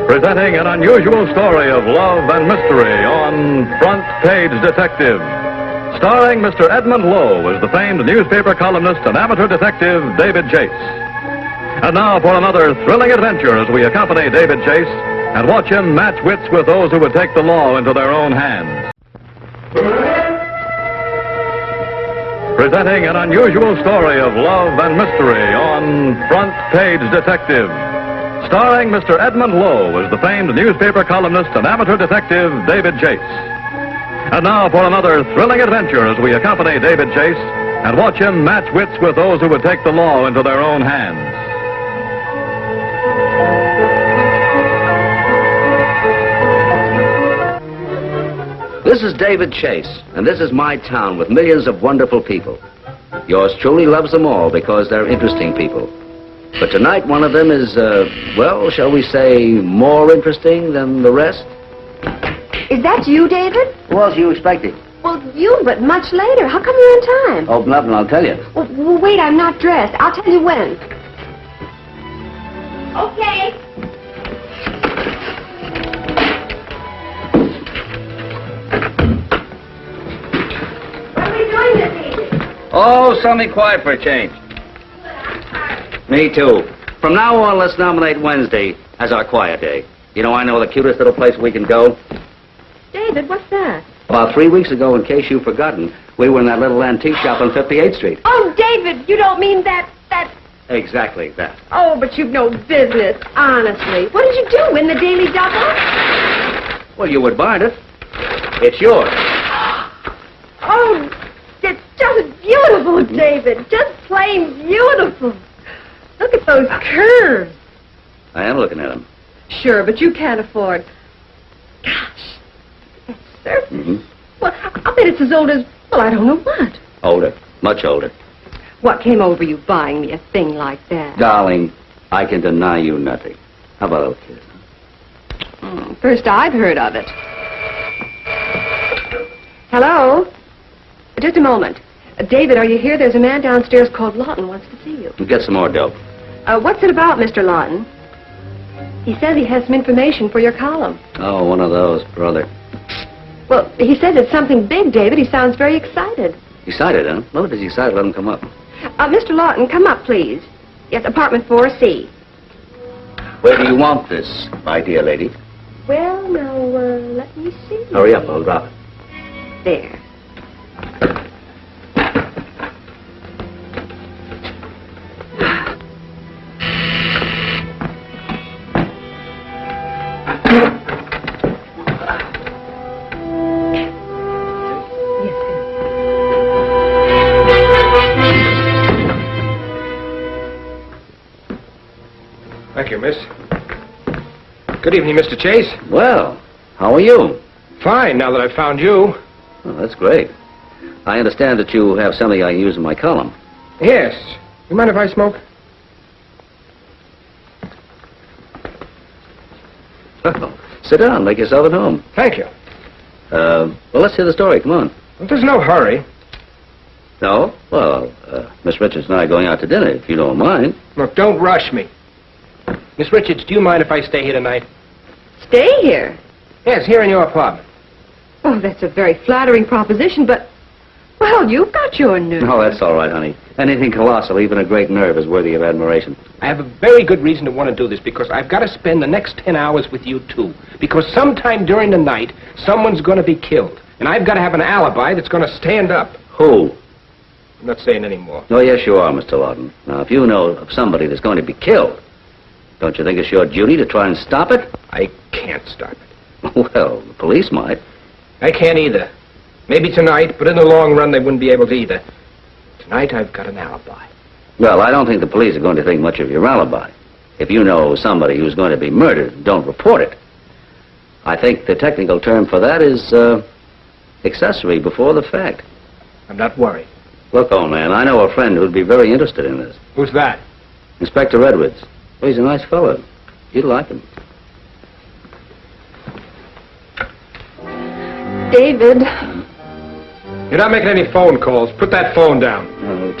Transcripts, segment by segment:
Presenting an unusual story of love and mystery on Front Page Detective. Starring Mr. Edmund Lowe as the famed newspaper columnist and amateur detective David Chase. And now for another thrilling adventure as we accompany David Chase and watch him match wits with those who would take the law into their own hands. Presenting an unusual story of love and mystery on Front Page Detective. Starring Mr. Edmund Lowe as the famed newspaper columnist and amateur detective David Chase. And now for another thrilling adventure as we accompany David Chase and watch him match wits with those who would take the law into their own hands. This is David Chase, and this is my town with millions of wonderful people. Yours truly loves them all because they're interesting people. But tonight one of them is, well, shall we say, more interesting than the rest? Is that you, David? Who else are you expecting? Well, you, but much later. How come you're in time? Open up and I'll tell you. Well, wait, I'm not dressed. I'll tell you when. Okay. What are we doing this evening? Oh, something quiet for a change. Me too. From now on, let's nominate Wednesday as our quiet day. You know, I know the cutest little place we can go. David, what's that? About 3 weeks ago, in case you've forgotten, we were in that little antique shop on 58th Street. Oh, David, you don't mean that... Exactly that. Oh, but you've no business, honestly. What did you do, win the Daily Double? Well, you would buy it. It's yours. Oh, it's just beautiful, David. Just plain beautiful. Look at those curves. I am looking at them. Sure, but you can't afford... Gosh, that's surface. Mm-hmm. Well, I'll bet it's as old as, well, I don't know what. Older. Much older. What came over you buying me a thing like that? Darling, I can deny you nothing. How about a little kiss? First I've heard of it. Hello? Just a moment. David, are you here? There's a man downstairs called Lawton wants to see you. We'll get some more dope. What's it about, Mr. Lawton? He says he has some information for your column. Oh, one of those, brother. Well, he says it's something big, David. He sounds very excited. Excited, huh? Well, if he's excited, let him come up. Mr. Lawton, come up, please. Yes, apartment 4C. Where do you want this, my dear lady? Well, now, let me see. Hurry up, I'll drop it. There. Thank you, miss. Good evening, Mr. Chase. Well, how are you? Fine, now that I've found you. Well, that's great. I understand that you have something I can use in my column. Yes. You mind if I smoke? Well, sit down, make yourself at home. Thank you. Well, let's hear the story. Come on. Well, there's no hurry. No? Well, Miss Richards and I are going out to dinner, if you don't mind. Look, don't rush me. Miss Richards, do you mind if I stay here tonight? Stay here? Yes, here in your apartment. Oh, that's a very flattering proposition, but... Well, you've got your nerve. Oh, that's all right, honey. Anything colossal, even a great nerve, is worthy of admiration. I have a very good reason to want to do this, because I've got to spend the next 10 hours with you, too. Because sometime during the night, someone's going to be killed. And I've got to have an alibi that's going to stand up. Who? I'm not saying any more. Oh, yes, you are, Mr. Lawton. Now, if you know of somebody that's going to be killed, don't you think it's your duty to try and stop it? I can't stop it. Well, the police might. I can't either. Maybe tonight, but in the long run, they wouldn't be able to either. Tonight, I've got an alibi. Well, I don't think the police are going to think much of your alibi. If you know somebody who's going to be murdered, don't report it. I think the technical term for that is, accessory before the fact. I'm not worried. Look, old man, I know a friend who'd be very interested in this. Who's that? Inspector Edwards. Well, he's a nice fellow. You'd like him. David. You're not making any phone calls. Put that phone down.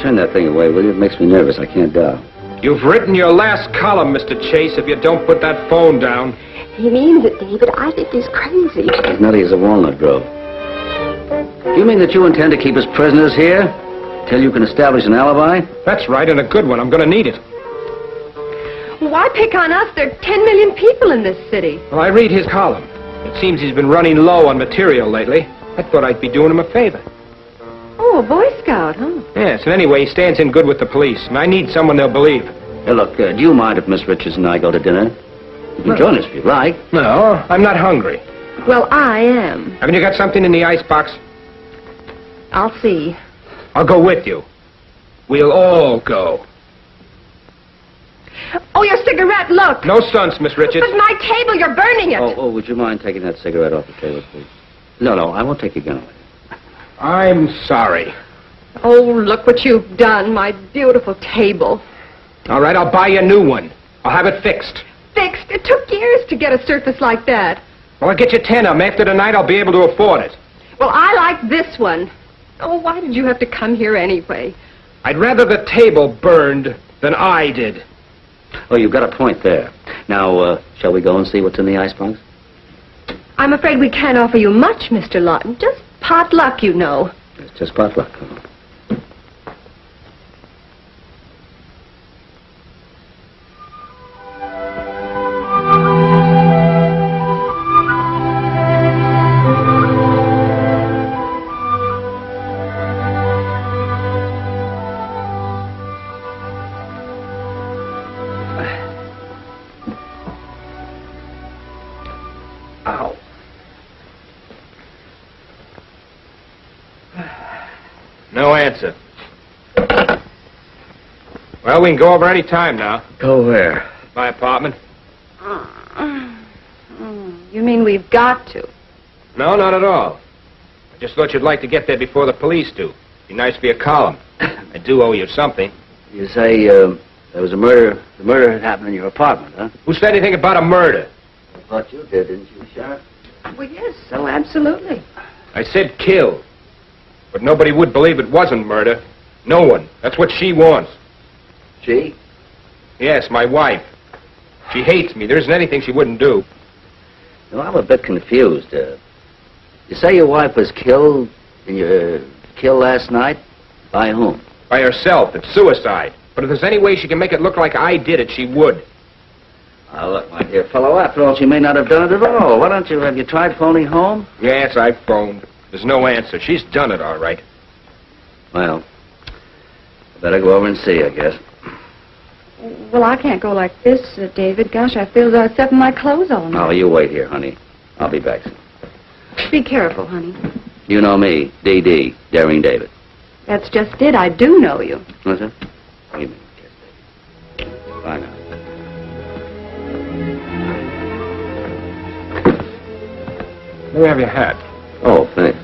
Turn that thing away, will you? It makes me nervous. I can't dial. You've written your last column, Mr. Chase, if you don't put that phone down. He means it, David. I think he's crazy. He's nutty as a walnut, Grove. You mean that you intend to keep us prisoners here till you can establish an alibi? That's right, and a good one. I'm going to need it. Why pick on us? There are 10 million people in this city. Well, I read his column. It seems he's been running low on material lately. I thought I'd be doing him a favor. Oh, a Boy Scout, huh? Yes, and anyway, he stands in good with the police, and I need someone they'll believe. Hey, look, do you mind if Miss Richards and I go to dinner? You can join us if you like. No, I'm not hungry. Well, I am. Haven't you got something in the icebox? I'll see. I'll go with you. We'll all go. Oh, your cigarette, look! No stunts, Miss Richards. But my table, you're burning it! Oh, would you mind taking that cigarette off the table, please? No, I won't take your gun away. I'm sorry. Oh, look what you've done, my beautiful table. All right, I'll buy you a new one. I'll have it fixed. Fixed? It took years to get a surface like that. Well, I'll get you 10 of them. After tonight, I'll be able to afford it. Well, I like this one. Oh, why did you have to come here anyway? I'd rather the table burned than I did. Oh, you've got a point there. Now, shall we go and see what's in the icebox? I'm afraid we can't offer you much, Mr. Lawton. Just pot luck, you know. It's just potluck. Ow. No answer. Well, we can go over any time now. Go where? My apartment. You mean we've got to? No, not at all. I just thought you'd like to get there before the police do. Be nice for your column. I do owe you something. You say, there was a murder. The murder had happened in your apartment, huh? Who said anything about a murder? I thought you did, didn't you, Sharon? Well, yes, so absolutely. I said kill. But nobody would believe it wasn't murder. No one. That's what she wants. She? Yes, my wife. She hates me. There isn't anything she wouldn't do. No, I'm a bit confused. You say your wife was killed last night? By whom? By herself. It's suicide. But if there's any way she can make it look like I did it, she would. Look, my dear fellow, after all, she may not have done it at all. Why don't you, have you tried phoning home? Yes, I've phoned. There's no answer. She's done it all right. Well, I better go over and see, I guess. Well, I can't go like this, David. Gosh, I feel as though I've stepped in my clothes all night. Oh, you wait here, honey. I'll be back soon. Be careful, honey. You know me, D.D., Daring David. That's just it. I do know you. What's that? Give me a kiss, baby. Bye now. Let me have your hat. Oh, thanks.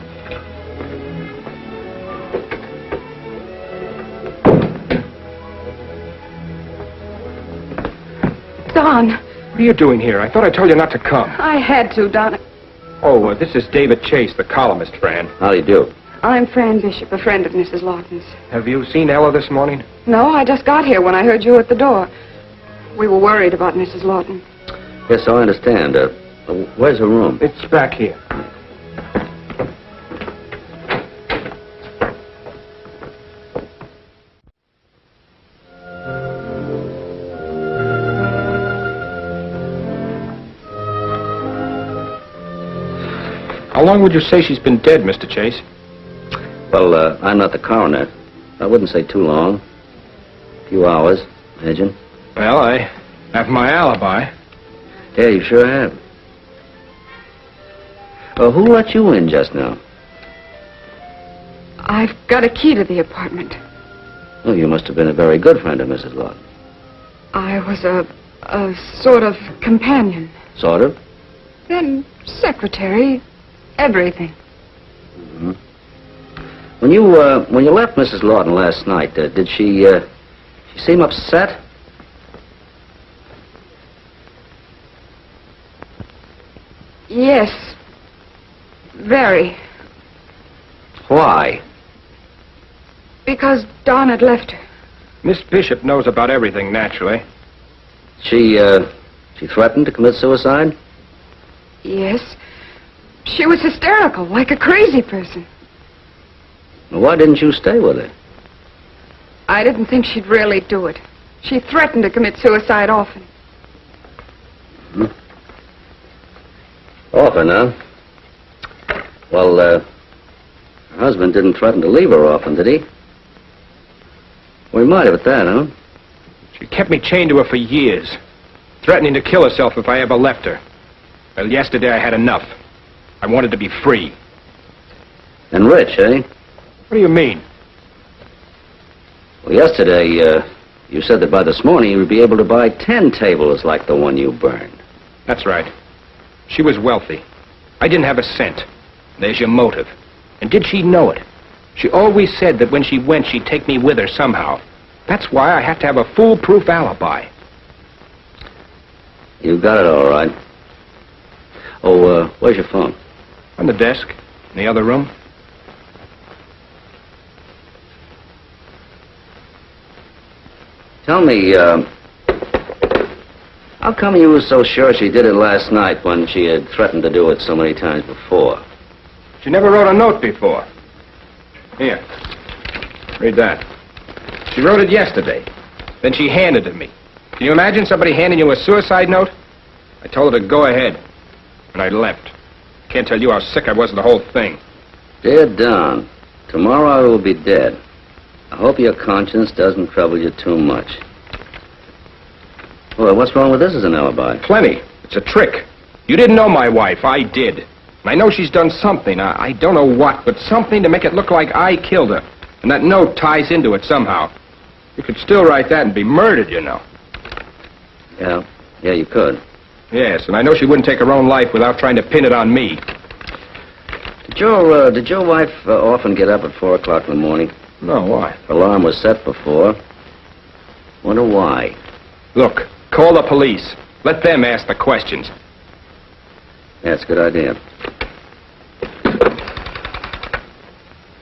Don, What are you doing here? I thought I told you not to come. I had to, Don. Oh, this is David Chase, the columnist, Fran. How do you do? I'm Fran Bishop, a friend of Mrs. Lawton's. Have you seen Ella this morning? No, I just got here when I heard you at the door. We were worried about Mrs. Lawton. Yes, I understand. Where's her room? It's back here. How long would you say she's been dead, Mr. Chase? Well, I'm not the coroner. I wouldn't say too long. A few hours, imagine. Well, I have my alibi. Yeah, you sure have. Who let you in just now? I've got a key to the apartment. Well, you must have been a very good friend of Mrs. Lawton. I was a sort of companion. Sort of? Then secretary, everything. Mm-hmm. When you left Mrs. Lawton last night, did she seem upset? Yes. Very. Why? Because Don had left her. Miss Bishop knows about everything, naturally. She threatened to commit suicide? Yes. She was hysterical, like a crazy person. Well, why didn't you stay with her? I didn't think she'd really do it. She threatened to commit suicide often. Often, huh? Well, her husband didn't threaten to leave her often, did he? Well, he might have at that, huh? She kept me chained to her for years, threatening to kill herself if I ever left her. Well, yesterday I had enough. I wanted to be free. And rich, eh? What do you mean? Well, yesterday, you said that by this morning you would be able to buy 10 tables like the one you burned. That's right. She was wealthy. I didn't have a cent. There's your motive. And did she know it? She always said that when she went, she'd take me with her somehow. That's why I have to have a foolproof alibi. You got it all right. Oh, where's your phone? On the desk, in the other room. Tell me, how come you were so sure she did it last night when she had threatened to do it so many times before? She never wrote a note before. Here. Read that. She wrote it yesterday. Then she handed it to me. Can you imagine somebody handing you a suicide note? I told her to go ahead. And I left. Can't tell you how sick I was of the whole thing. Dear Don, tomorrow I will be dead. I hope your conscience doesn't trouble you too much. Well, what's wrong with this as an alibi? Plenty. It's a trick. You didn't know my wife. I did. And I know she's done something. I don't know what, but something to make it look like I killed her. And that note ties into it somehow. You could still write that and be murdered, you know. Yeah, you could. Yes, and I know she wouldn't take her own life without trying to pin it on me. Did your wife often get up at 4 o'clock in the morning? No, why? Her alarm was set before. Wonder why. Look, call the police. Let them ask the questions. Yeah, it's a good idea.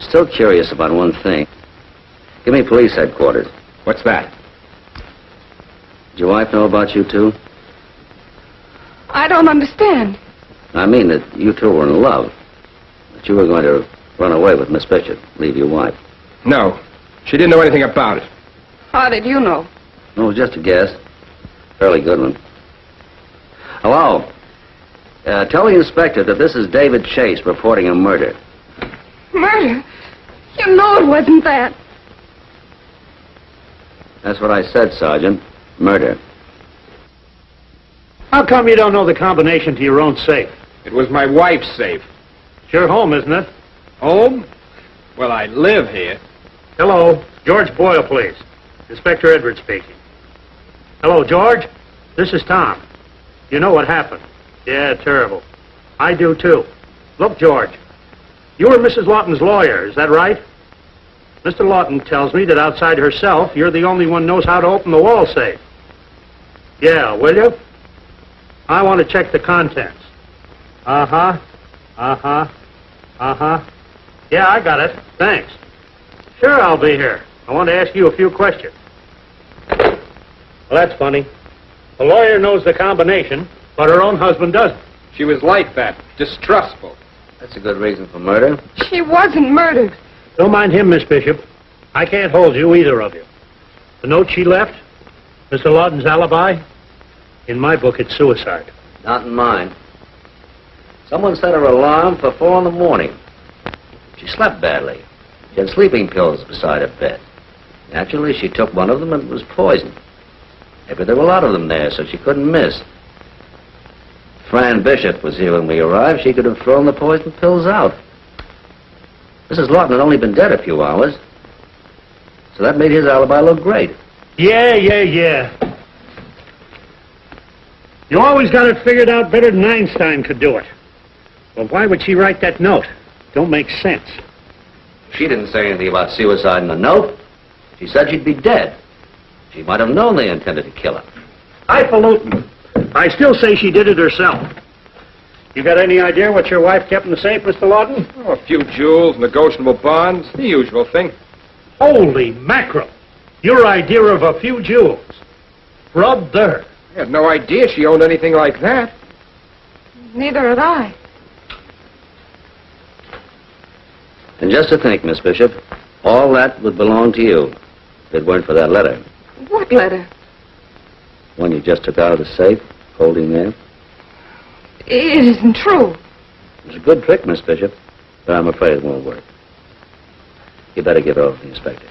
Still curious about one thing. Give me police headquarters. What's that? Did your wife know about you two? I don't understand. I mean that you two were in love. That you were going to run away with Miss Bishop, leave your wife. No, she didn't know anything about it. How did you know? No, it was just a guess. Fairly good one. Hello. Tell the inspector that this is David Chase reporting a murder. Murder? You know it wasn't that. That's what I said, Sergeant. Murder. How come you don't know the combination to your own safe? It was my wife's safe. It's your home, isn't it? Home? Well, I live here. Hello. George Boyle, please. Inspector Edwards speaking. Hello, George. This is Tom. You know what happened? Yeah, terrible. I do, too. Look, George. You were Mrs. Lawton's lawyer, is that right? Mr. Lawton tells me that outside herself, you're the only one knows how to open the wall safe. Yeah, will you? I want to check the contents. Uh-huh. Uh-huh. Uh-huh. Yeah, I got it. Thanks. Sure, I'll be here. I want to ask you a few questions. Well, that's funny. The lawyer knows the combination, but her own husband doesn't. She was like that, distrustful. That's a good reason for murder. She wasn't murdered. Don't mind him, Miss Bishop. I can't hold you, either of you. The note she left, Mr. Lawton's alibi, in my book, it's suicide. Not in mine. Someone set her alarm for 4 in the morning. She slept badly. She had sleeping pills beside her bed. Naturally, she took one of them and it was poisoned. Maybe there were a lot of them there, so she couldn't miss. Fran Bishop was here when we arrived. She could have thrown the poison pills out. Mrs. Lawton had only been dead a few hours, so that made his alibi look great. Yeah. You always got it figured out better than Einstein could do it. Well, why would she write that note? Don't make sense. She didn't say anything about suicide in the note. She said she'd be dead. She might have known they intended to kill her. Highfalutin. I still say she did it herself. You got any idea what your wife kept in the safe, Mr. Lawton? Oh, a few jewels, negotiable bonds, the usual thing. Holy mackerel. Your idea of a few jewels. Brother. I had no idea she owned anything like that. Neither had I. And just to think, Miss Bishop, all that would belong to you if it weren't for that letter. What letter? One you just took out of the safe, holding there. It isn't true. It was a good trick, Miss Bishop, but I'm afraid it won't work. You better give it over to the inspector.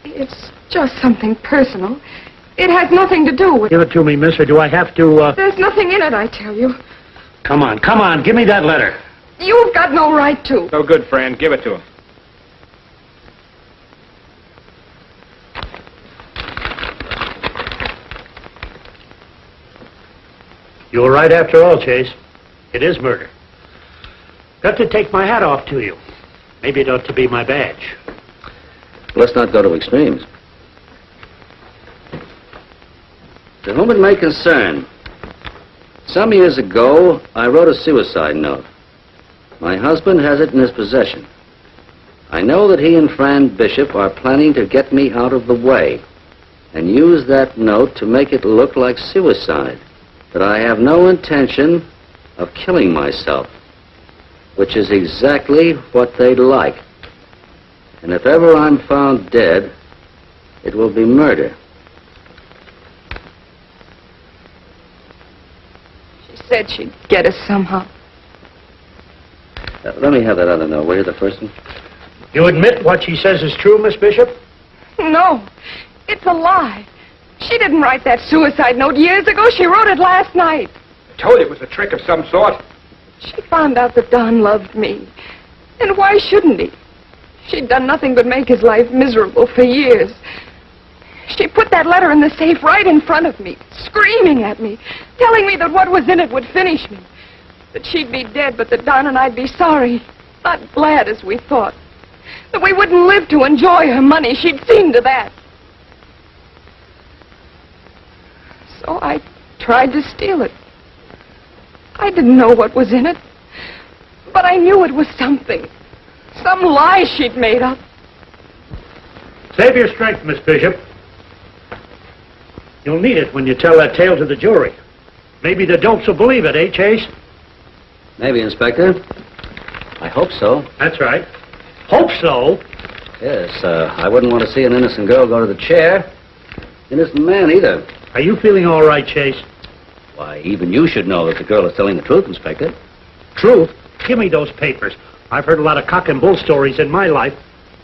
It's just something personal. It has nothing to do with... Give it to me, miss, or do I have to, There's nothing in it, I tell you. Come on, give me that letter. You've got no right to. No good, Fran. Give it to him. You were right after all, Chase. It is murder. Got to take my hat off to you. Maybe it ought to be my badge. Let's not go to extremes. To whom it may concern, some years ago, I wrote a suicide note. My husband has it in his possession. I know that he and Fran Bishop are planning to get me out of the way and use that note to make it look like suicide. But I have no intention of killing myself, which is exactly what they'd like. And if ever I'm found dead, it will be murder. She said she'd get us somehow. Let me have that other note, will you, the first one? You admit what she says is true, Miss Bishop? No, it's a lie. She didn't write that suicide note years ago. She wrote it last night. I told you it was a trick of some sort. She found out that Don loved me. And why shouldn't he? She'd done nothing but make his life miserable for years. She put that letter in the safe right in front of me, screaming at me, telling me that what was in it would finish me. That she'd be dead, but that Don and I'd be sorry, not glad as we thought. That we wouldn't live to enjoy her money. She'd seen to that. So I tried to steal it. I didn't know what was in it, but I knew it was something. Some lie she'd made up. Save your strength, Miss Bishop. You'll need it when you tell that tale to the jury. Maybe the dopes will believe it, eh, Chase? Maybe, Inspector. I hope so. That's right. Hope so. Yes, I wouldn't want to see an innocent girl go to the chair. Innocent man, either. Are you feeling all right, Chase? Why, even you should know that the girl is telling the truth, Inspector. Truth? Give me those papers. I've heard a lot of cock and bull stories in my life.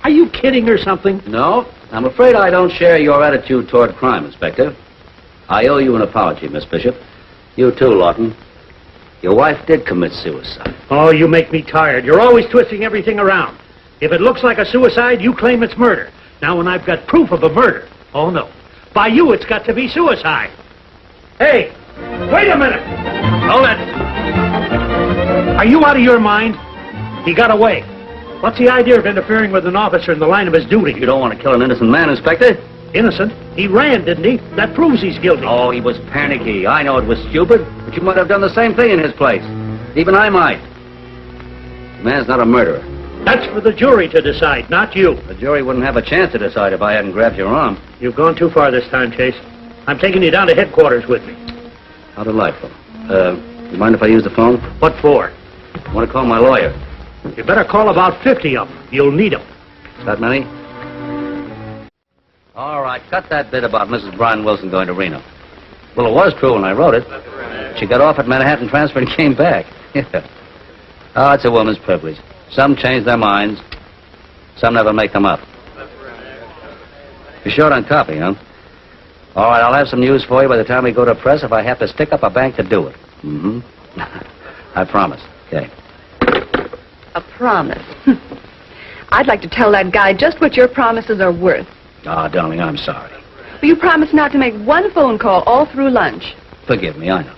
Are you kidding or something? No, I'm afraid I don't share your attitude toward crime, Inspector. I owe you an apology, Miss Bishop. You too, Lawton. Your wife did commit suicide. Oh, you make me tired. You're always twisting everything around. If it looks like a suicide, you claim it's murder. Now, when I've got proof of a murder, oh, no. By you, it's got to be suicide. Hey, wait a minute. Hold it. Are you out of your mind? He got away. What's the idea of interfering with an officer in the line of his duty? You don't want to kill an innocent man, Inspector? Innocent? He ran, didn't he? That proves he's guilty. Oh, he was panicky. I know it was stupid, but you might have done the same thing in his place. Even I might. The man's not a murderer. That's for the jury to decide, not you. The jury wouldn't have a chance to decide if I hadn't grabbed your arm. You've gone too far this time, Chase. I'm taking you down to headquarters with me. How delightful. You mind if I use the phone? What for? I want to call my lawyer. You better call about 50 of them. You'll need them. That many? All right, cut that bit about Mrs. Brian Wilson going to Reno. Well, it was true when I wrote it. She got off at Manhattan Transfer and came back. Yeah. Oh, it's a woman's privilege. Some change their minds. Some never make them up. You're short on copy, huh? All right, I'll have some news for you by the time we go to press if I have to stick up a bank to do it. Mm-hmm. I promise. Okay. A promise. I'd like to tell that guy just what your promises are worth. Ah, darling, I'm sorry. Will you promise not to make one phone call all through lunch? Forgive me, I know.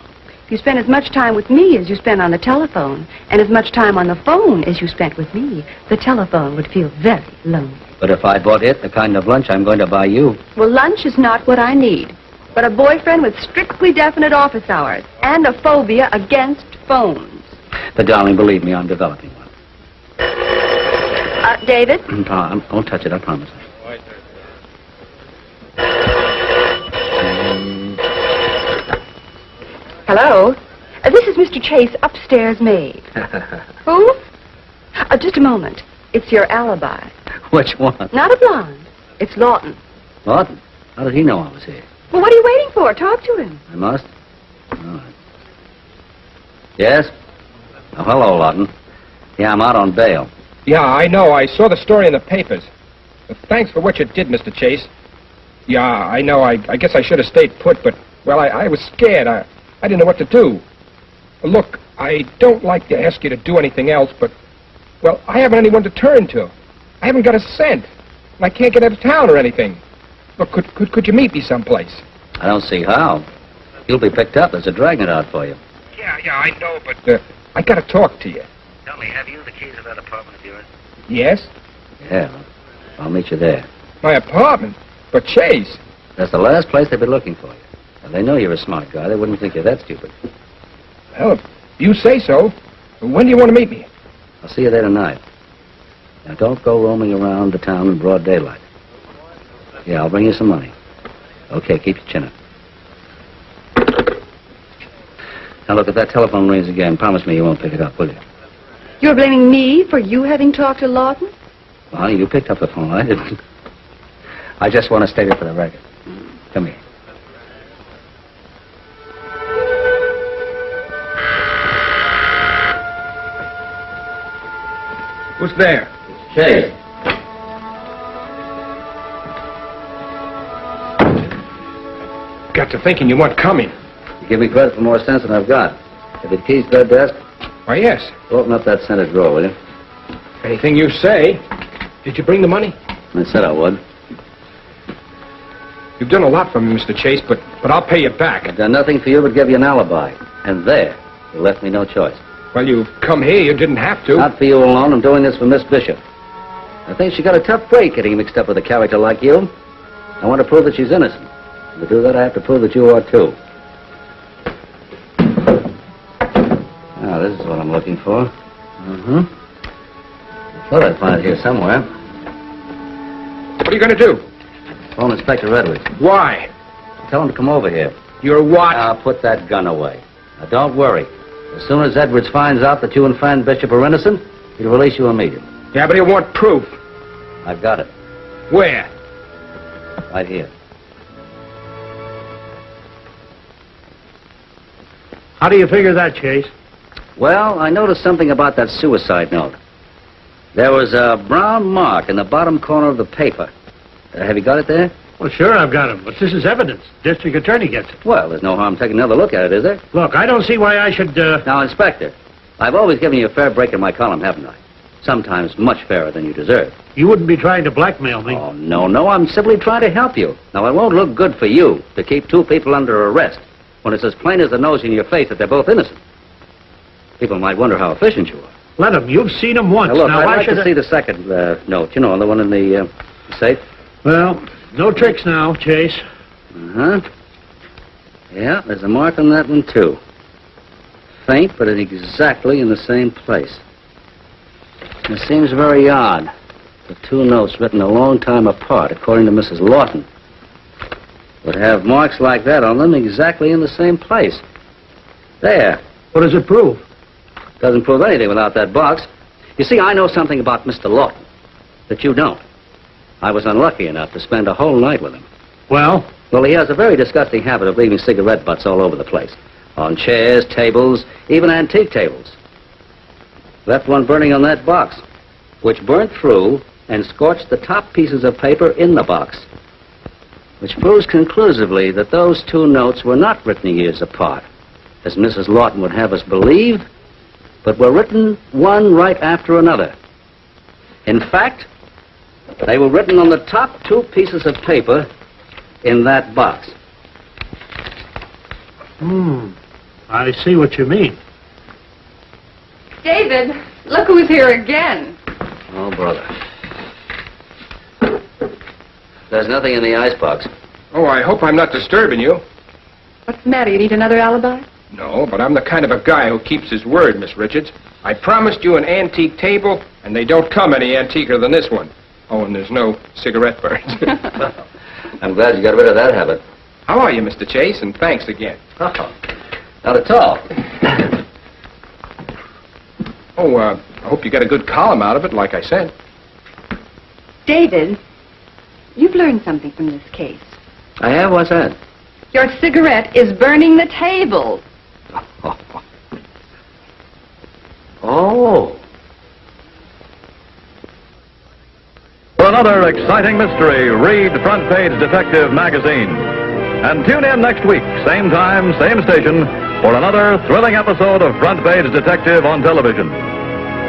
If you spend as much time with me as you spend on the telephone, and as much time on the phone as you spent with me, the telephone would feel very lonely. But if I bought it the kind of lunch I'm going to buy you... Well, lunch is not what I need, but a boyfriend with strictly definite office hours and a phobia against phones. But, darling, believe me, I'm developing one. David? I won't touch it, I promise. Hello? This is Mr. Chase, upstairs maid. Who? Just a moment. It's your alibi. Which one? Not a blonde. It's Lawton. Lawton? How did he know I was here? Well, what are you waiting for? Talk to him. I must? All right. Yes? Oh, hello, Lawton. Yeah, I'm out on bail. Yeah, I know. I saw the story in the papers. But thanks for what you did, Mr. Chase. Yeah, I know. I guess I should have stayed put, but, well, I was scared. I didn't know what to do. Look, I don't like to ask you to do anything else, but, well, I haven't anyone to turn to. I haven't got a cent. And I can't get out of town or anything. Look, could you meet me someplace? I don't see how. You'll be picked up. There's a dragnet out for you. Yeah, I know, but, I gotta talk to you. Tell me, have you the keys of that apartment of yours? Yes? Yeah, I'll meet you there. My apartment? But Chase. That's the last place they've been looking for you. And they know you're a smart guy. They wouldn't think you're that stupid. Well, if you say so. When do you want to meet me? I'll see you there tonight. Now, don't go roaming around the town in broad daylight. Yeah, I'll bring you some money. Okay, keep your chin up. Now, look, if that telephone rings again, promise me you won't pick it up, will you? You're blaming me for you having talked to Lawton? Well, honey, you picked up the phone. I didn't. I just want to state it for the record. Come here. Who's there? Chase. Got to thinking you weren't coming. You give me credit for more sense than I've got. Have the keys to that desk? Why, yes. Open up that center drawer, will you? Anything you say. Did you bring the money? I said I would. You've done a lot for me, Mr. Chase, but I'll pay you back. I've done nothing for you but give you an alibi. And there, you left me no choice. Well, you've come here. You didn't have to. Not for you alone. I'm doing this for Miss Bishop. I think she got a tough break getting mixed up with a character like you. I want to prove that she's innocent. And to do that, I have to prove that you are, too. Now, this is what I'm looking for. I thought I'd find it here somewhere. What are you going to do? Phone Inspector Edwards. Why? Tell him to come over here. You're what? Now, put that gun away. Now, don't worry. As soon as Edwards finds out that you and Fran Bishop are innocent, he'll release you immediately. Yeah, but he'll want proof. I've got it. Where? Right here. How do you figure that, Chase? Well, I noticed something about that suicide note. There was a brown mark in the bottom corner of the paper. Have you got it there? Well, sure, I've got him, but this is evidence. District Attorney gets it. Well, there's no harm taking another look at it, is there? Look, I don't see why I should, Now, Inspector, I've always given you a fair break in my column, haven't I? Sometimes much fairer than you deserve. You wouldn't be trying to blackmail me. Oh, no, I'm simply trying to help you. Now, it won't look good for you to keep two people under arrest when it's as plain as the nose in your face that they're both innocent. People might wonder how efficient you are. Let him. You've seen him once. Now, look, now I'd why like should to see the second note. You know, the one in the safe. Well, no tricks now, Chase. Uh-huh. Yeah, there's a mark on that one, too. Faint, but exactly in the same place. It seems very odd. The two notes written a long time apart, according to Mrs. Lawton, would have marks like that on them exactly in the same place. There. What does it prove? Doesn't prove anything without that box. You see, I know something about Mr. Lawton that you don't. I was unlucky enough to spend a whole night with him. Well? Well, he has a very disgusting habit of leaving cigarette butts all over the place. On chairs, tables, even antique tables. Left one burning on that box, which burnt through and scorched the top pieces of paper in the box. Which proves conclusively that those two notes were not written years apart, as Mrs. Lawton would have us believe, but were written one right after another. In fact, they were written on the top two pieces of paper in that box. I see what you mean. David, look who's here again. Oh, brother. There's nothing in the icebox. Oh, I hope I'm not disturbing you. What's the matter? You need another alibi? No, but I'm the kind of a guy who keeps his word, Miss Richards. I promised you an antique table, and they don't come any antiquer than this one. Oh, and there's no cigarette burns. I'm glad you got rid of that habit. How are you, Mr. Chase? And thanks again. Oh, Not at all. Oh, I hope you got a good column out of it, like I said. David, you've learned something from this case. I have? What's that? Your cigarette is burning the table. Oh. For another exciting mystery, read Front Page Detective magazine. And tune in next week, same time, same station, for another thrilling episode of Front Page Detective on television.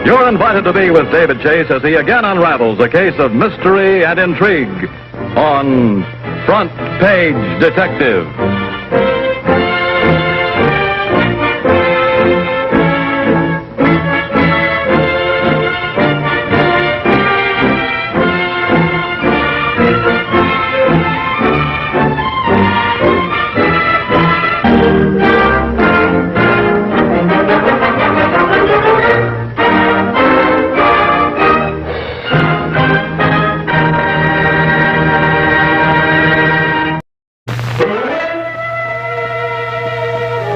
You're invited to be with David Chase as he again unravels a case of mystery and intrigue on Front Page Detective.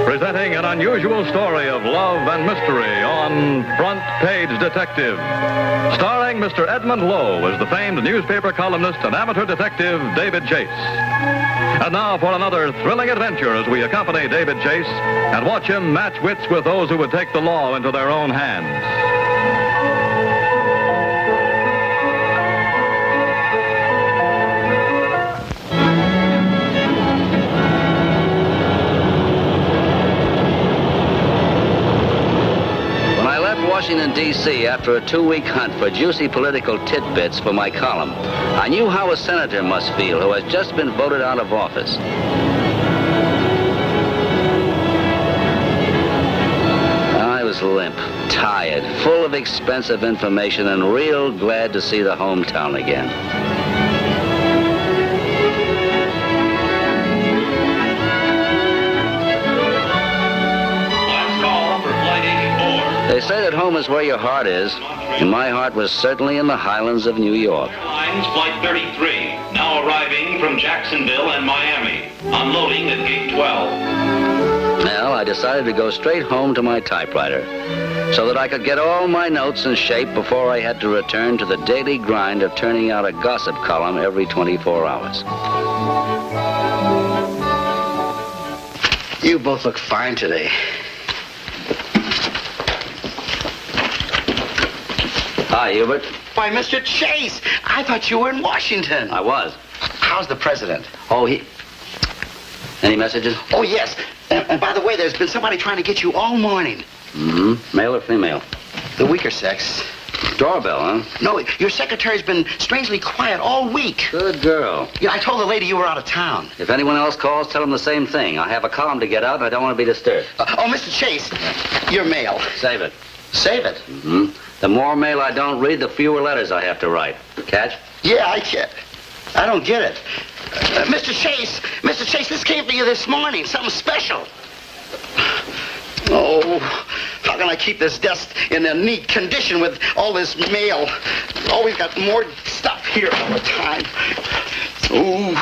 Presenting an unusual story of love and mystery on Front Page Detective. Starring Mr. Edmund Lowe as the famed newspaper columnist and amateur detective David Chase. And now for another thrilling adventure as we accompany David Chase and watch him match wits with those who would take the law into their own hands. Washington, D.C. after a 2-week hunt for juicy political tidbits for my column. I knew how a senator must feel who has just been voted out of office. I was limp, tired, full of expensive information, and real glad to see the hometown again. They say that home is where your heart is, and my heart was certainly in the highlands of New York. Airlines Flight 33, now arriving from Jacksonville and Miami, unloading at Gate 12. Well, I decided to go straight home to my typewriter so that I could get all my notes in shape before I had to return to the daily grind of turning out a gossip column every 24 hours. You both look fine today. Hi, Hubert. Why, Mr. Chase, I thought you were in Washington. I was. How's the president? Oh, Any messages? Oh, yes. And by the way, there's been somebody trying to get you all morning. Mm-hmm. Male or female? The weaker sex. Doorbell, huh? No, your secretary's been strangely quiet all week. Good girl. Yeah, I told the lady you were out of town. If anyone else calls, tell them the same thing. I have a column to get out, and I don't want to be disturbed. Mr. Chase, your mail. Save it. Save it? Mm-hmm. The more mail I don't read, the fewer letters I have to write. Catch? Yeah, I get. I don't get it. Mr. Chase, this came for you this morning. Something special. Oh, how can I keep this desk in a neat condition with all this mail? Always got more stuff here all the time. Ooh.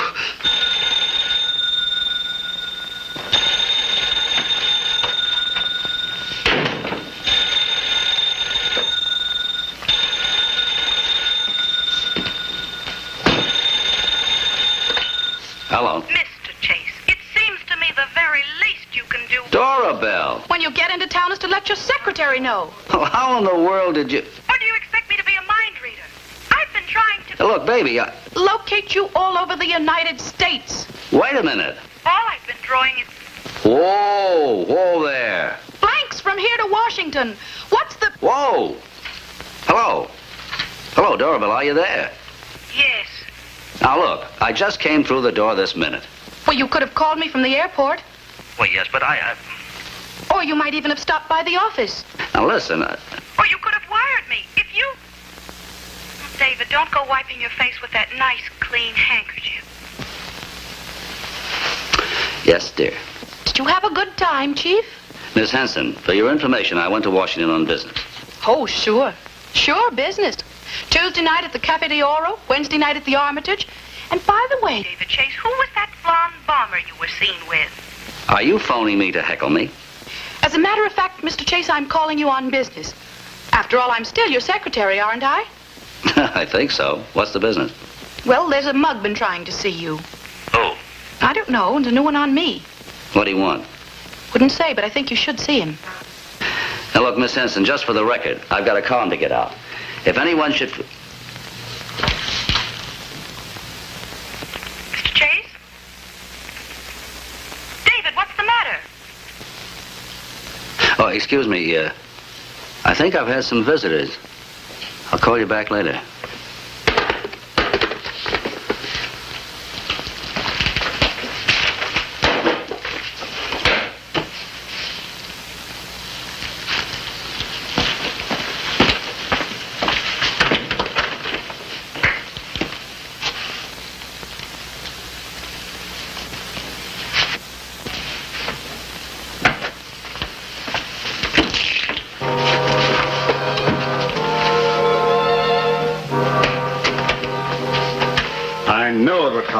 Hello. Mr. Chase, it seems to me the very least you can do... Doorbell. When you get into town is to let your secretary know. Oh, how in the world did you... Or do you expect me to be a mind reader? I've been trying to... Look, baby, locate you all over the United States. Wait a minute. All I've been drawing is... Whoa there. blanks from here to Washington. What's the... Whoa. Hello. Hello, Doorbell, are you there? Yes. Now, look, I just came through the door this minute. Well, you could have called me from the airport. Well, yes, but I... Or you might even have stopped by the office. Now, listen, Or you could have wired me. If you... David, don't go wiping your face with that nice, clean handkerchief. Yes, dear. Did you have a good time, Chief? Miss Hanson, for your information, I went to Washington on business. Oh, sure. Sure, business. Tuesday night at the Cafe de Oro, Wednesday night at the Armitage. And by the way, David Chase, who was that blonde bomber you were seen with? Are you phoning me to heckle me? As a matter of fact, Mr. Chase, I'm calling you on business. After all, I'm still your secretary, aren't I? I think so. What's the business? Well, there's a mug been trying to see you. Who? I don't know. It's a new one on me. What do you want? Wouldn't say, but I think you should see him. Now, look, Miss Henson, just for the record, I've got a column to get out. If anyone should... Mr. Chase? David, what's the matter? Oh, excuse me. I think I've had some visitors. I'll call you back later.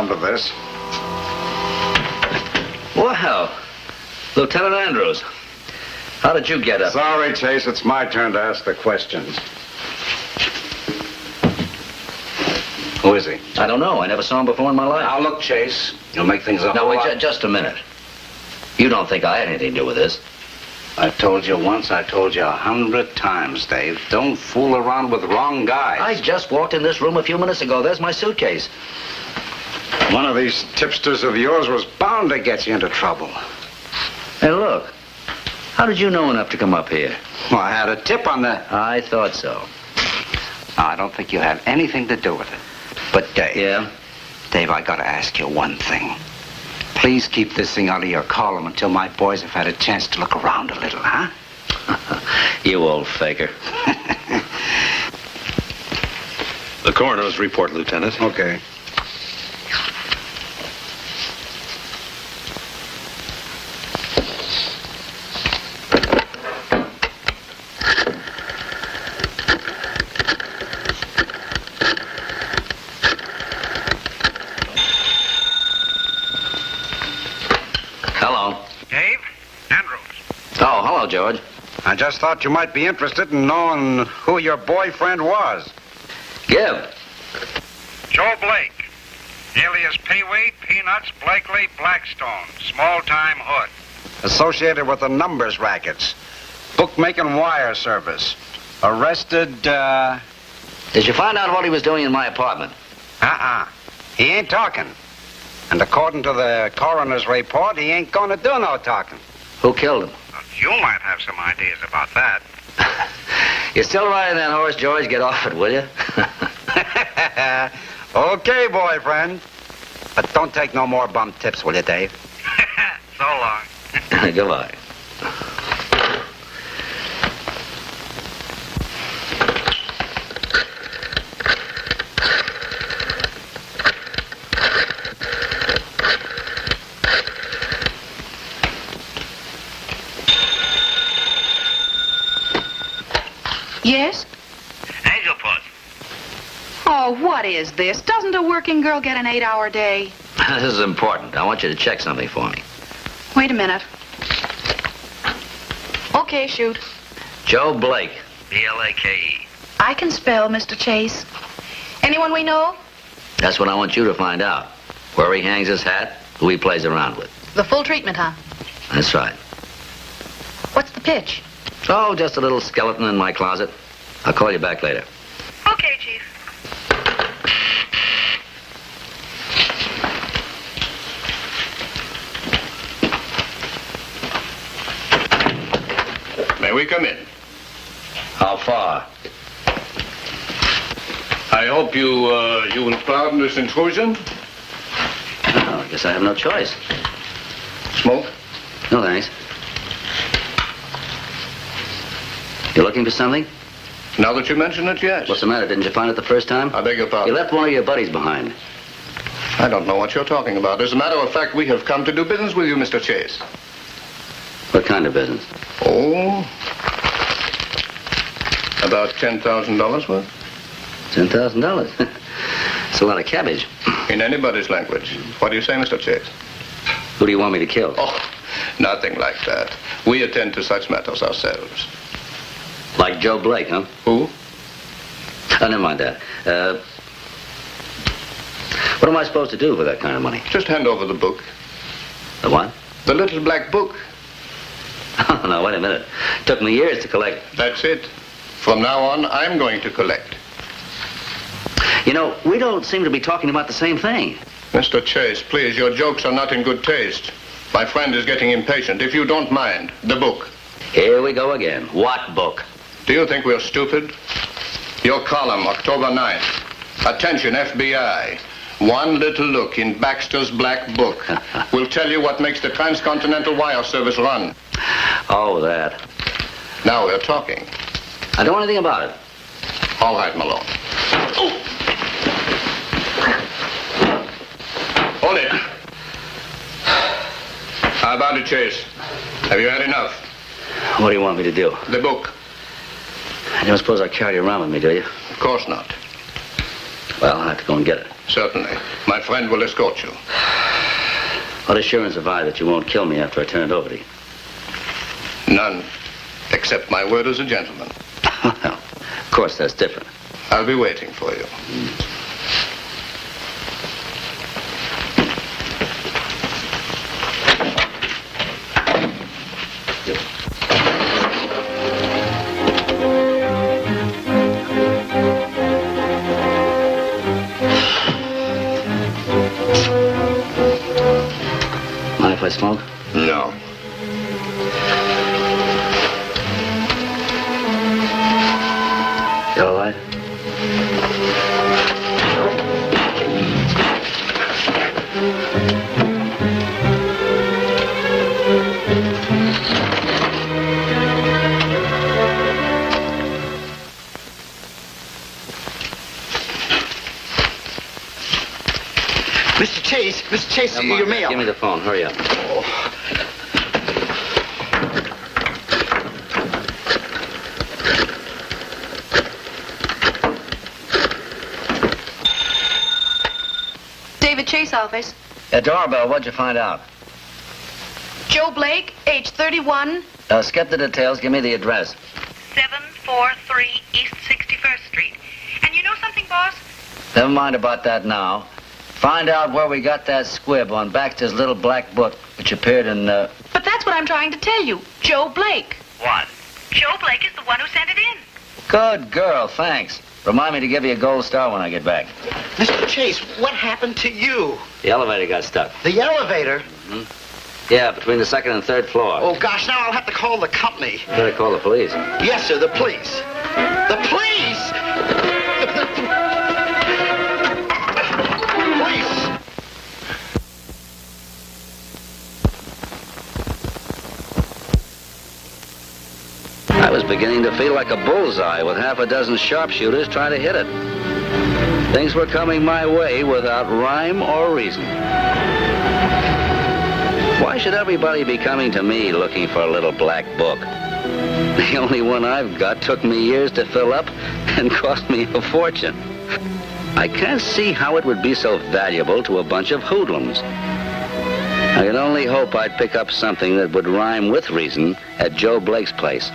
To this. Well, Lieutenant Andrews, how did you get up? Sorry, Chase, it's my turn to ask the questions. Who is he? I don't know. I never saw him before in my life. Now, look, Chase, you'll make things up. No, wait, just a minute. You don't think I had anything to do with this? I've told you once, I told you 100 times, Dave. Don't fool around with wrong guys. I just walked in this room a few minutes ago. There's my suitcase. One of these tipsters of yours was bound to get you into trouble. Hey, look. How did you know enough to come up here? Well, I had a tip on the... I thought so. No, I don't think you had anything to do with it. But, Dave... Yeah? Dave, I gotta ask you one thing. Please keep this thing out of your column until my boys have had a chance to look around a little, huh? You old faker. The coroner's report, Lieutenant. Okay. George. I just thought you might be interested in knowing who your boyfriend was. Give. Joe Blake, alias Pee-wee, Peanuts, Blakely, Blackstone, small-time hood. Associated with the numbers rackets, bookmaking wire service. Arrested, Did you find out what he was doing in my apartment? He ain't talking. And according to the coroner's report, he ain't gonna do no talking. Who killed him? You might have some ideas about that. You're still riding that horse, George? Get off it, will you? Okay, boyfriend. But don't take no more bum tips, will you, Dave? So long. Goodbye. Yes? Angel Puss. Oh, what is this? Doesn't a working girl get an 8-hour day? This is important. I want you to check something for me. Wait a minute. Okay, shoot. Joe Blake. B-L-A-K-E. I can spell, Mr. Chase. Anyone we know? That's what I want you to find out. Where he hangs his hat, who he plays around with. The full treatment, huh? That's right. What's the pitch? Oh, just a little skeleton in my closet. I'll call you back later. Okay, Chief. May we come in? How far? I hope you will pardon this intrusion. Oh, I guess I have no choice. Smoke? No, thanks. You looking for something? Now that you mention it, yes. What's the matter? Didn't you find it the first time? I beg your pardon? You left one of your buddies behind. I don't know what you're talking about. As a matter of fact, we have come to do business with you, Mr. Chase. What kind of business? Oh, about $10,000 worth. $10,000? It's a lot of cabbage. In anybody's language. What do you say, Mr. Chase? Who do you want me to kill? Oh, Nothing like that. We attend to such matters ourselves. Like Joe Blake, huh? Who? Oh, never mind that. What am I supposed to do for that kind of money? Just hand over the book. The what? The little black book. Oh, no, wait a minute. Took me years to collect. That's it. From now on, I'm going to collect. You know, we don't seem to be talking about the same thing. Mr. Chase, please, your jokes are not in good taste. My friend is getting impatient. If you don't mind, the book. Here we go again. What book? Do you think we're stupid? Your column, October 9th. Attention, FBI. One little look in Baxter's black book will tell you what makes the transcontinental wire service run. Oh, that. Now we're talking. I don't know anything about it. All right, Malone. Oh. Hold it. How about it, Chase? Have you had enough? What do you want me to do? The book. You don't suppose I'll carry it around with me, do you? Of course not. Well, I'll have to go and get it. Certainly. My friend will escort you. What assurance have I that you won't kill me after I turn it over to you? None. Except my word as a gentleman. Well, of course, that's different. I'll be waiting for you. Mind if I smoke? No. Yellow light? Mr. Chase, your mail. Give me the phone. Hurry up. David Chase office. Doorbell, what'd you find out? Joe Blake, age 31. Skip the details. Give me the address. 743 East 61st Street. And you know something, boss? Never mind about that now. Find out where we got that squib on Baxter's little black book, which appeared in, But that's what I'm trying to tell you. Joe Blake. What? Joe Blake is the one who sent it in. Good girl, thanks. Remind me to give you a gold star when I get back. Mr. Chase, what happened to you? The elevator got stuck. The elevator? Mm-hmm. Yeah, between the second and third floor. Oh, gosh, now I'll have to call the company. You better call the police. Yes, sir, the police. The police! I was beginning to feel like a bullseye with half a dozen sharpshooters trying to hit it. Things were coming my way without rhyme or reason. Why should everybody be coming to me looking for a little black book? The only one I've got took me years to fill up and cost me a fortune. I can't see how it would be so valuable to a bunch of hoodlums. I can only hope I'd pick up something that would rhyme with reason at Joe Blake's place.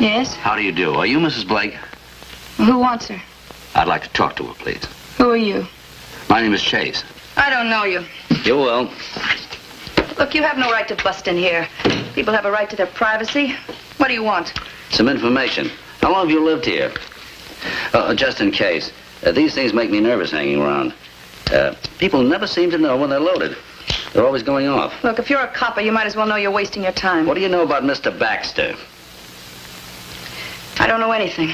Yes? How do you do? Are you Mrs. Blake? Who wants her? I'd like to talk to her, please. Who are you? My name is Chase. I don't know you. You will. Look, you have no right to bust in here. People have a right to their privacy. What do you want? Some information. How long have you lived here? Just in case. These things make me nervous hanging around. People never seem to know when they're loaded. They're always going off. Look, if you're a copper, you might as well know you're wasting your time. What do you know about Mr. Baxter? I don't know anything.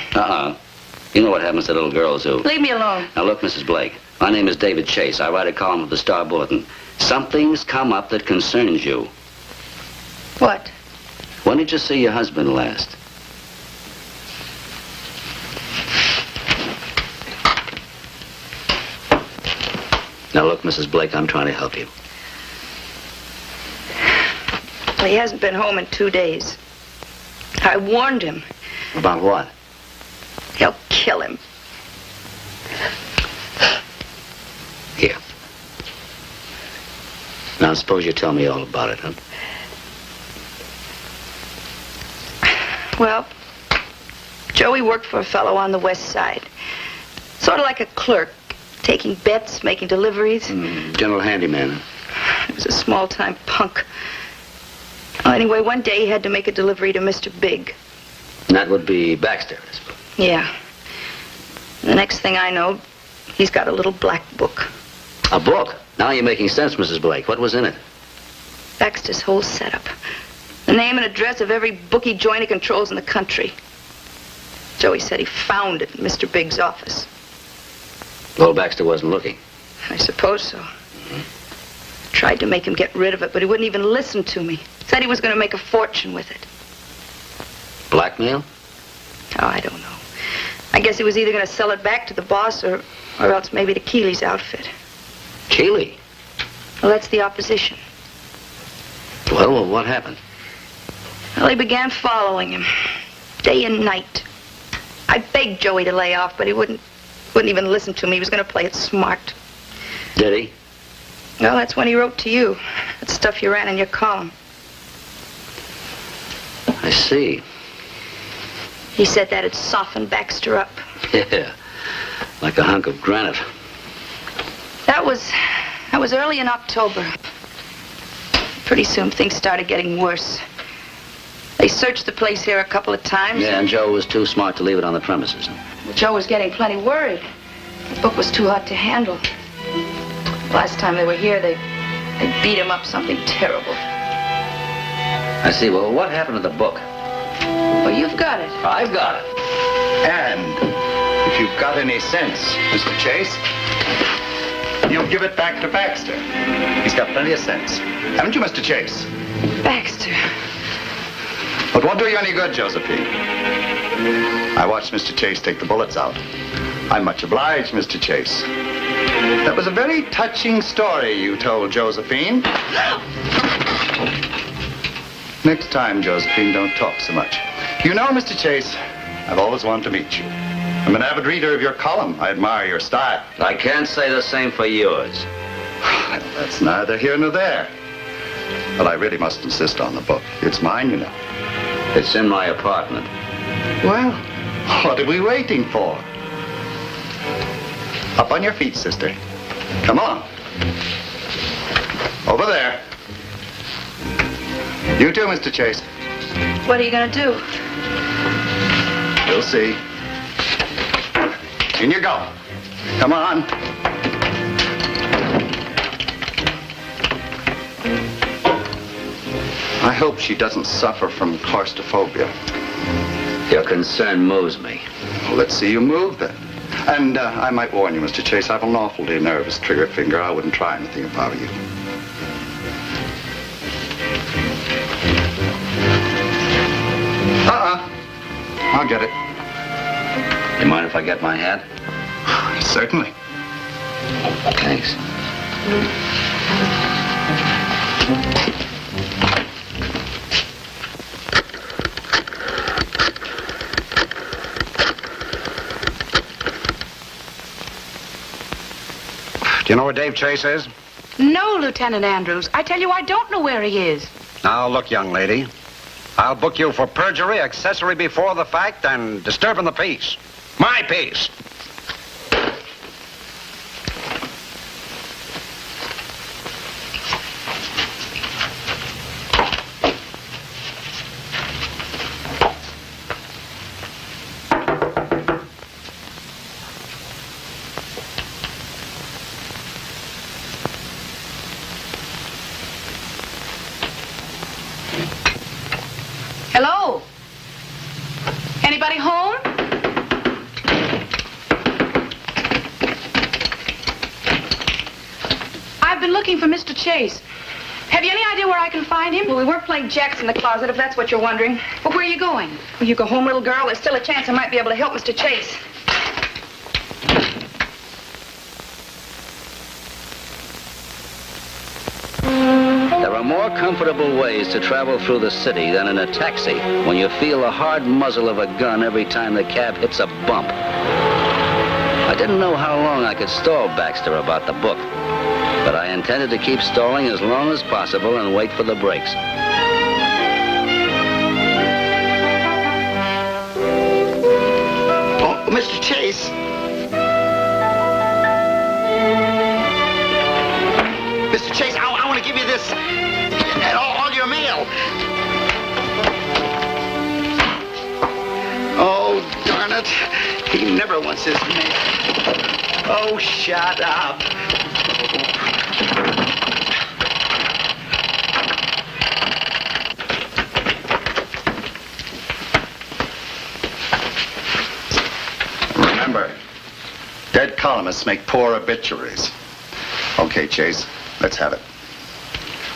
You know what happens to little girls who... Leave me alone. Now, look, Mrs. Blake. My name is David Chase. I write a column of the Star Bulletin. Something's come up that concerns you. What? When did you see your husband last? Now, look, Mrs. Blake, I'm trying to help you. Well, he hasn't been home in 2 days. I warned him. About what? He'll kill him. Here. Now, suppose you tell me all about it, huh? Well, Joey worked for a fellow on the west side. Sort of like a clerk, taking bets, making deliveries. General handyman, huh? He was a small-time punk. Well, anyway, one day he had to make a delivery to Mr. Big. And that would be Baxter, I suppose. Yeah. The next thing I know, he's got a little black book. A book? Now you're making sense, Mrs. Blake. What was in it? Baxter's whole setup. The name and address of every bookie joint he controls in the country. Joey said he found it in Mr. Big's office. Well, Baxter wasn't looking. I suppose so. Tried to make him get rid of it, but he wouldn't even listen to me. Said he was going to make a fortune with it. Blackmail? Oh, I don't know. I guess he was either going to sell it back to the boss or else maybe to Keeley's outfit. Keeley? Well, that's the opposition. Well, what happened? Well, he began following him, day and night. I begged Joey to lay off, but he wouldn't even listen to me. He was going to play it smart. Did he? Well, that's when he wrote to you. That stuff you ran in your column. I see. He said that had softened Baxter up. Yeah, like a hunk of granite. That was early in October. Pretty soon things started getting worse. They searched the place here a couple of times. Yeah, and Joe was too smart to leave it on the premises. Well, Joe was getting plenty worried. The book was too hot to handle. Last time they were here, they beat him up something terrible. I see. Well, what happened to the book? Well, you've got it. I've got it. And if you've got any sense, Mr. Chase, you'll give it back to Baxter. He's got plenty of sense. Haven't you, Mr. Chase? Baxter. But won't do you any good, Josephine. I watched Mr. Chase take the bullets out. I'm much obliged, Mr. Chase. That was a very touching story you told, Josephine. Next time, Josephine, don't talk so much. You know, Mr. Chase, I've always wanted to meet you. I'm an avid reader of your column. I admire your style. I can't say the same for yours. That's neither here nor there. But I really must insist on the book. It's mine, you know. It's in my apartment. Well, what are we waiting for? Up on your feet, sister. Come on. Over there. You too, Mr. Chase. What are you going to do? We'll see. In you go. Come on. I hope she doesn't suffer from claustrophobia. Your concern moves me. Well, let's see you move, then. And I might warn you, Mr. Chase, I have an awfully nervous trigger finger. I wouldn't try anything if I were you. I'll get it. You mind if I get my hat? Certainly. Thanks. Do you know where Dave Chase is? No, Lieutenant Andrews. I tell you, I don't know where he is. Now, look, young lady. I'll book you for perjury, accessory before the fact, and disturbing the peace. My peace. Hello? Anybody home? I've been looking for Mr. Chase. Have you any idea where I can find him? Well, we weren't playing jacks in the closet, if that's what you're wondering. Well, where are you going? Well, you go home, little girl. There's still a chance I might be able to help Mr. Chase. more comfortable ways to travel through the city than in a taxi when you feel the hard muzzle of a gun every time the cab hits a bump. I didn't know how long I could stall Baxter about the book, but I intended to keep stalling as long as possible and wait for the brakes. Oh, Mr. Chase. Mr. Chase, I want to give you this and all your mail. Oh, darn it. He never wants his mail. Oh, shut up. Remember, dead columnists make poor obituaries. Okay, Chase, let's have it.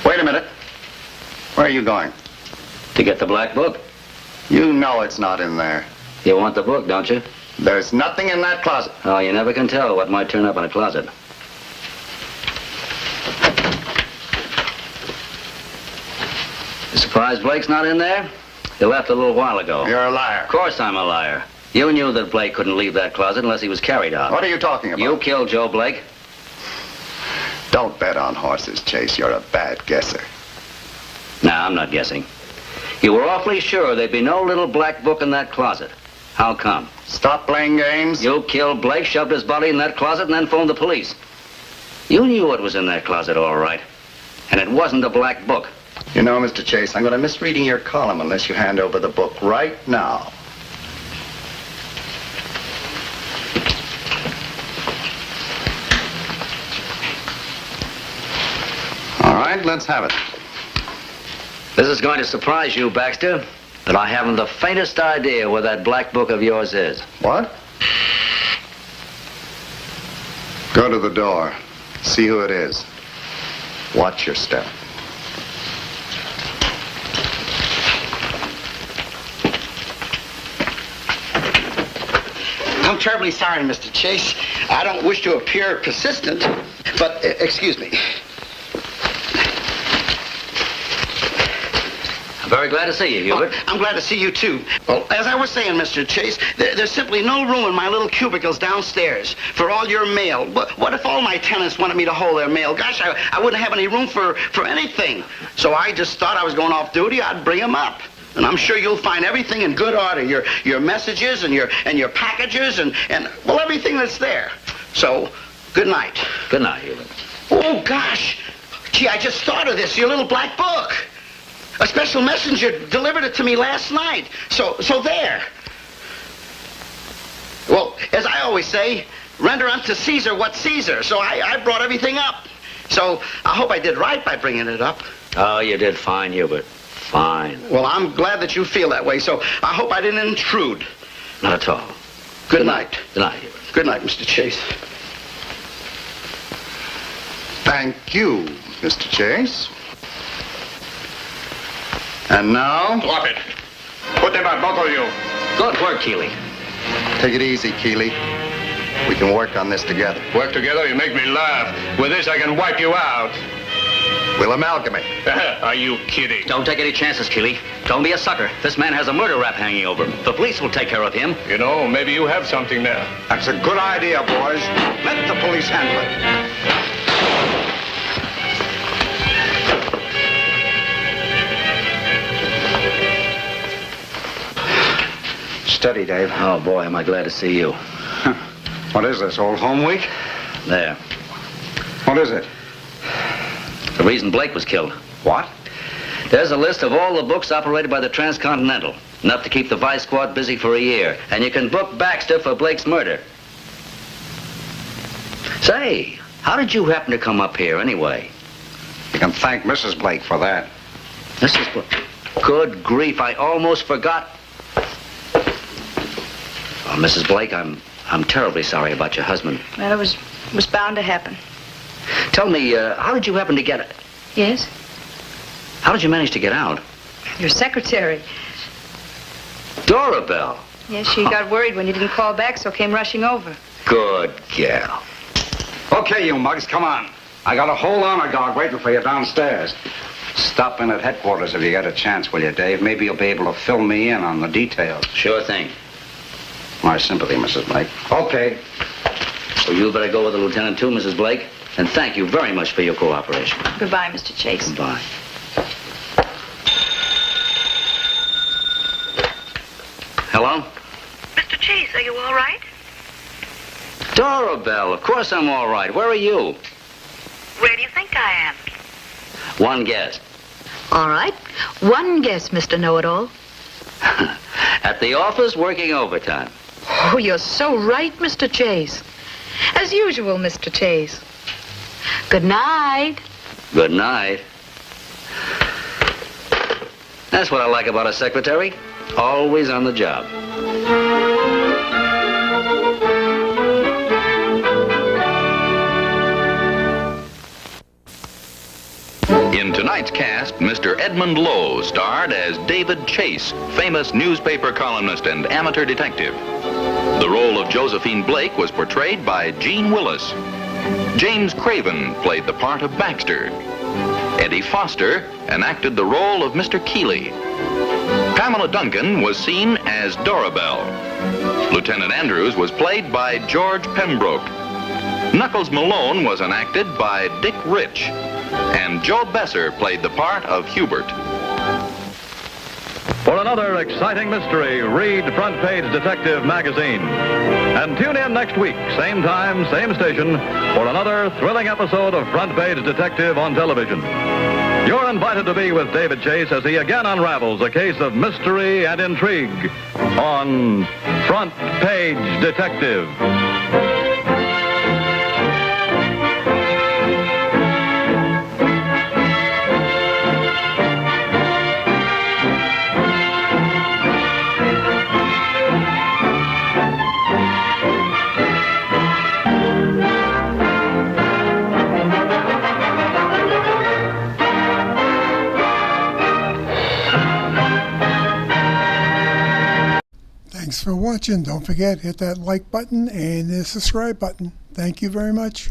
Wait a minute. Where are you going? To get the black book. You know it's not in there. You want the book, don't you? There's nothing in that closet. Oh, you never can tell what might turn up in a closet. You surprised Blake's not in there? He left a little while ago. You're a liar. Of course I'm a liar. You knew that Blake couldn't leave that closet unless he was carried out. What are you talking about? You killed Joe Blake. Don't bet on horses, Chase. You're a bad guesser. No, I'm not guessing. You were awfully sure there'd be no little black book in that closet. How come? Stop playing games. You killed Blake, shoved his body in that closet, and then phoned the police. You knew what was in that closet, all right. And it wasn't a black book. You know, Mr. Chase, I'm going to miss reading your column unless you hand over the book right now. All right, let's have it. This is going to surprise you, Baxter, but I haven't the faintest idea where that black book of yours is. What? Go to the door. See who it is. Watch your step. I'm terribly sorry, Mr. Chase. I don't wish to appear persistent, but excuse me. I'm very glad to see you, Hubert. Oh, I'm glad to see you, too. Well, as I was saying, Mr. Chase, there's simply no room in my little cubicles downstairs for all your mail. What if all my tenants wanted me to hold their mail? Gosh, I wouldn't have any room for anything. So I just thought I was going off duty. I'd bring them up. And I'm sure you'll find everything in good order. Your messages and your packages and well, everything that's there. So, good night. Good night, Hubert. Oh, gosh. Gee, I just thought of this. Your little black book. A special messenger delivered it to me last night. So there. Well, as I always say, render unto Caesar what's Caesar. So I brought everything up. So I hope I did right by bringing it up. Oh, you did fine, Hubert. Fine. Well, I'm glad that you feel that way, so I hope I didn't intrude. Not at all. Good night. Good night, Hubert. Good night, Mr. Chase. Thank you, Mr. Chase. And now? Drop it. Put them out, both of you. Good work, Keeley. Take it easy, Keeley. We can work on this together. Work together, you make me laugh. With this, I can wipe you out. We'll amalgamate. Are you kidding? Don't take any chances, Keeley. Don't be a sucker. This man has a murder rap hanging over him. The police will take care of him. You know, maybe you have something there. That's a good idea, boys. Let the police handle it. Steady, Dave. Oh, boy, am I glad to see you. What is this, old home week? There. What is it? The reason Blake was killed. What? There's a list of all the books operated by the Transcontinental. Enough to keep the Vice Squad busy for a year. And you can book Baxter for Blake's murder. Say, how did you happen to come up here anyway? You can thank Mrs. Blake for that. Mrs. Blake? Good grief, I almost forgot. Oh, Mrs. Blake, I'm terribly sorry about your husband. Well, it was bound to happen. Tell me, how did you happen to get it? Yes? How did you manage to get out? Your secretary. Dora Bell. Yes, she got worried when you didn't call back, so came rushing over. Good gal. Okay, you mugs, come on. I got a whole honor guard waiting for you downstairs. Stop in at headquarters if you get a chance, will you, Dave? Maybe you'll be able to fill me in on the details. Sure thing. My sympathy, Mrs. Blake. Okay. Well, you better go with the lieutenant, too, Mrs. Blake. And thank you very much for your cooperation. Goodbye, Mr. Chase. Goodbye. Hello? Mr. Chase, are you all right? Dorabelle, of course I'm all right. Where are you? Where do you think I am? One guess. All right. One guess, Mr. Know-It-All. At the office, working overtime. Oh, you're so right, Mr. Chase. As usual, Mr. Chase. Good night. Good night. That's what I like about a secretary. Always on the job. In tonight's cast, Mr. Edmund Lowe starred as David Chase, famous newspaper columnist and amateur detective. The role of Josephine Blake was portrayed by Gene Willis. James Craven played the part of Baxter. Eddie Foster enacted the role of Mr. Keeley. Pamela Duncan was seen as Dorabelle. Lieutenant Andrews was played by George Pembroke. Knuckles Malone was enacted by Dick Rich. And Joe Besser played the part of Hubert. For another exciting mystery, read Front Page Detective magazine. And tune in next week, same time, same station, for another thrilling episode of Front Page Detective on television. You're invited to be with David Chase as he again unravels a case of mystery and intrigue on Front Page Detective. Thanks for watching. Don't forget, hit that like button and the subscribe button. Thank you very much.